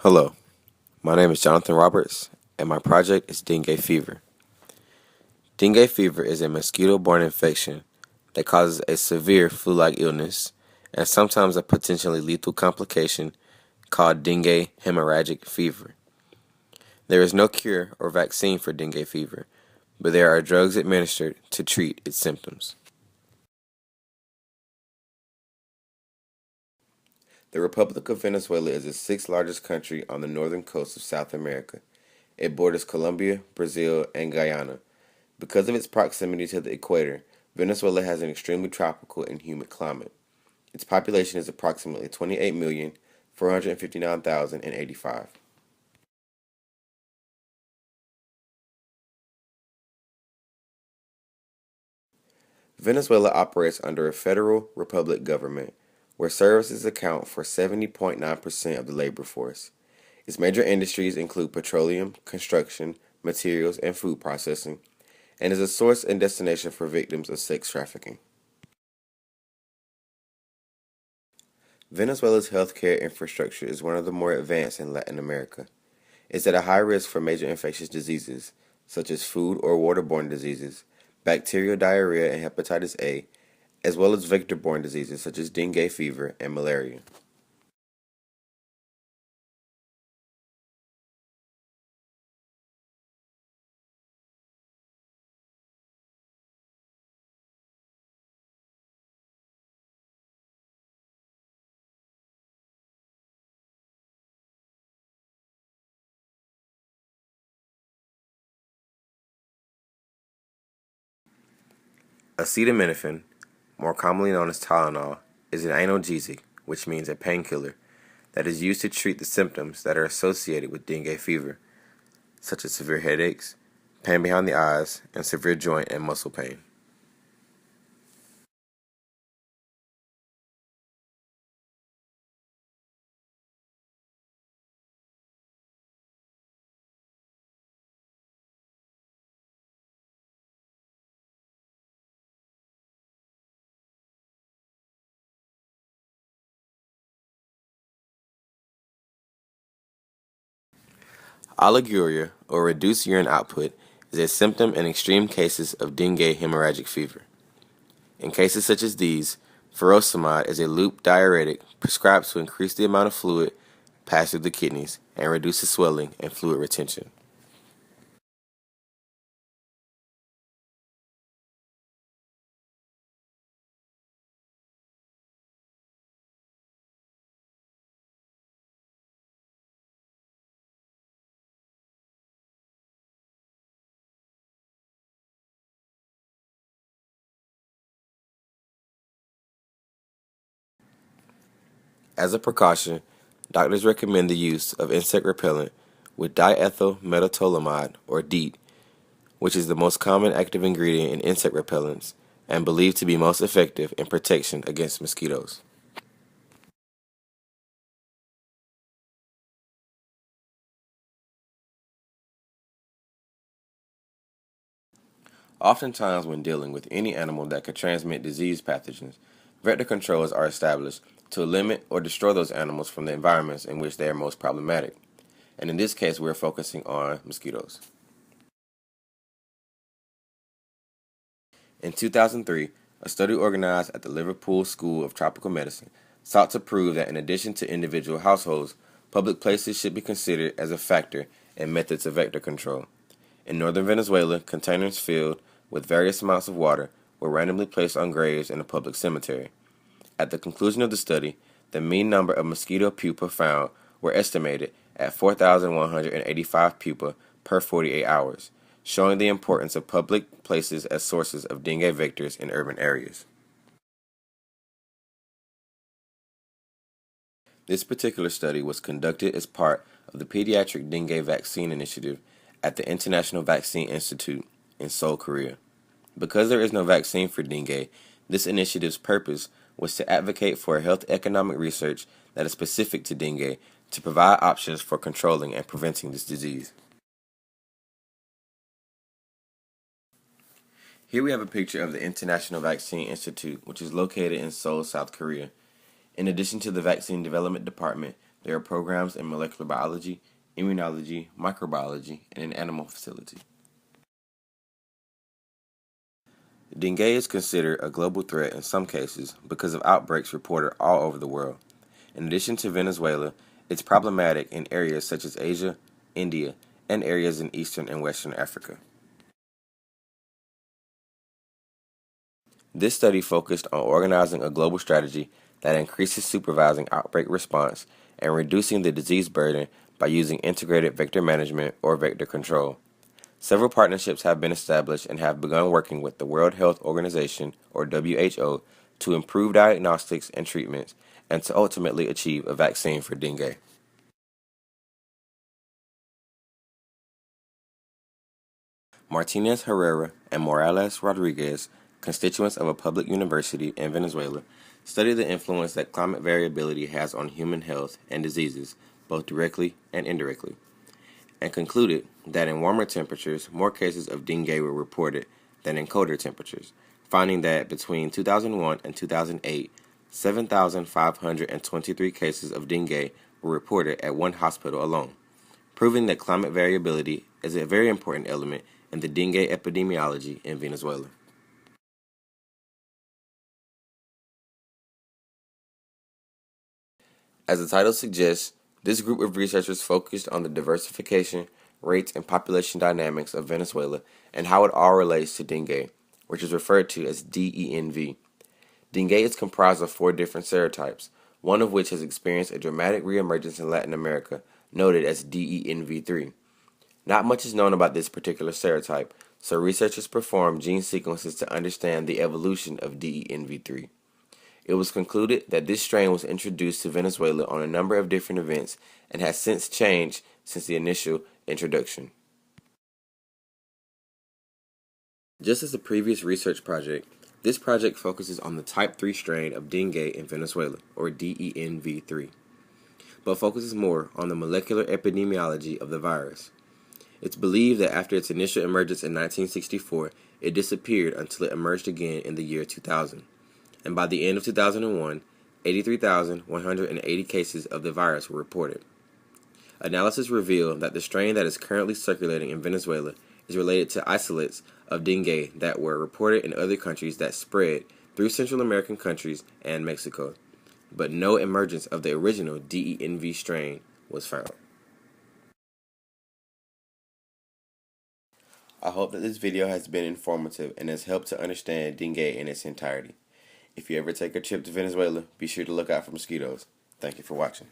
Hello, my name is Jonathan Roberts, and my project is dengue fever. Dengue fever is a mosquito-borne infection that causes a severe flu-like illness and sometimes a potentially lethal complication called dengue hemorrhagic fever. There is no cure or vaccine for dengue fever, but there are drugs administered to treat its symptoms. The Republic of Venezuela is the sixth largest country on the northern coast of South America. It borders Colombia, Brazil, and Guyana. Because of its proximity to the equator, Venezuela has an extremely tropical and humid climate. Its population is approximately 28,459,085. Venezuela operates under a federal republic government where services account for 70.9% of the labor force. Its major industries include petroleum, construction, materials, and food processing, and is a source and destination for victims of sex trafficking. Venezuela's healthcare infrastructure is one of the more advanced in Latin America. It's at a high risk for major infectious diseases, such as food or waterborne diseases, bacterial diarrhea and hepatitis A, as well as vector-borne diseases such as dengue fever and malaria. Acetaminophen, more commonly known as Tylenol, is an analgesic, which means a painkiller, that is used to treat the symptoms that are associated with dengue fever, such as severe headaches, pain behind the eyes, and severe joint and muscle pain. Oliguria, or reduced urine output, is a symptom in extreme cases of dengue hemorrhagic fever. In cases such as these, furosemide is a loop diuretic prescribed to increase the amount of fluid passed through the kidneys and reduces swelling and fluid retention. As a precaution, doctors recommend the use of insect repellent with diethylmethylamide or DEET, which is the most common active ingredient in insect repellents and believed to be most effective in protection against mosquitoes. Oftentimes, when dealing with any animal that could transmit disease pathogens, vector controls are established to limit or destroy those animals from the environments in which they are most problematic. And in this case, we're focusing on mosquitoes. In 2003, a study organized at the Liverpool School of Tropical Medicine sought to prove that in addition to individual households, public places should be considered as a factor in methods of vector control. In northern Venezuela, containers filled with various amounts of water were randomly placed on graves in a public cemetery. At the conclusion of the study, the mean number of mosquito pupae found were estimated at 4,185 pupae per 48 hours, showing the importance of public places as sources of dengue vectors in urban areas. This particular study was conducted as part of the Pediatric Dengue Vaccine Initiative at the International Vaccine Institute in Seoul, Korea. Because there is no vaccine for dengue, this initiative's purpose was to advocate for health economic research that is specific to dengue to provide options for controlling and preventing this disease. Here we have a picture of the International Vaccine Institute, which is located in Seoul, South Korea. In addition to the Vaccine Development Department, There are programs in molecular biology, immunology, microbiology, and an animal facility. Dengue is considered a global threat in some cases because of outbreaks reported all over the world. In addition to Venezuela, it's problematic in areas such as Asia, India, and areas in Eastern and Western Africa. This study focused on organizing a global strategy that increases supervising outbreak response and reducing the disease burden by using integrated vector management or vector control. Several partnerships have been established and have begun working with the World Health Organization, or WHO, to improve diagnostics and treatments and to ultimately achieve a vaccine for dengue. Martinez Herrera and Morales Rodriguez, constituents of a public university in Venezuela, study the influence that climate variability has on human health and diseases, both directly and indirectly, and concluded that in warmer temperatures, more cases of dengue were reported than in colder temperatures, finding that between 2001 and 2008, 7,523 cases of dengue were reported at one hospital alone, proving that climate variability is a very important element in the dengue epidemiology in Venezuela. As the title suggests, this group of researchers focused on the diversification, rates, and population dynamics of Venezuela and how it all relates to dengue, which is referred to as DENV. Dengue is comprised of 4 different serotypes, one of which has experienced a dramatic reemergence in Latin America, noted as DENV3. Not much is known about this particular serotype, so researchers performed gene sequences to understand the evolution of DENV3. It was concluded that this strain was introduced to Venezuela on a number of different events and has since changed since the initial introduction. Just as the previous research project, this project focuses on the type 3 strain of dengue in Venezuela, or DENV3, but focuses more on the molecular epidemiology of the virus. It's believed that after its initial emergence in 1964, it disappeared until it emerged again in the year 2000. And by the end of 2001, 83,180 cases of the virus were reported. Analysis revealed that the strain that is currently circulating in Venezuela is related to isolates of dengue that were reported in other countries that spread through Central American countries and Mexico, but no emergence of the original DENV strain was found. I hope that this video has been informative and has helped to understand dengue in its entirety. If you ever take a trip to Venezuela, be sure to look out for mosquitoes. Thank you for watching.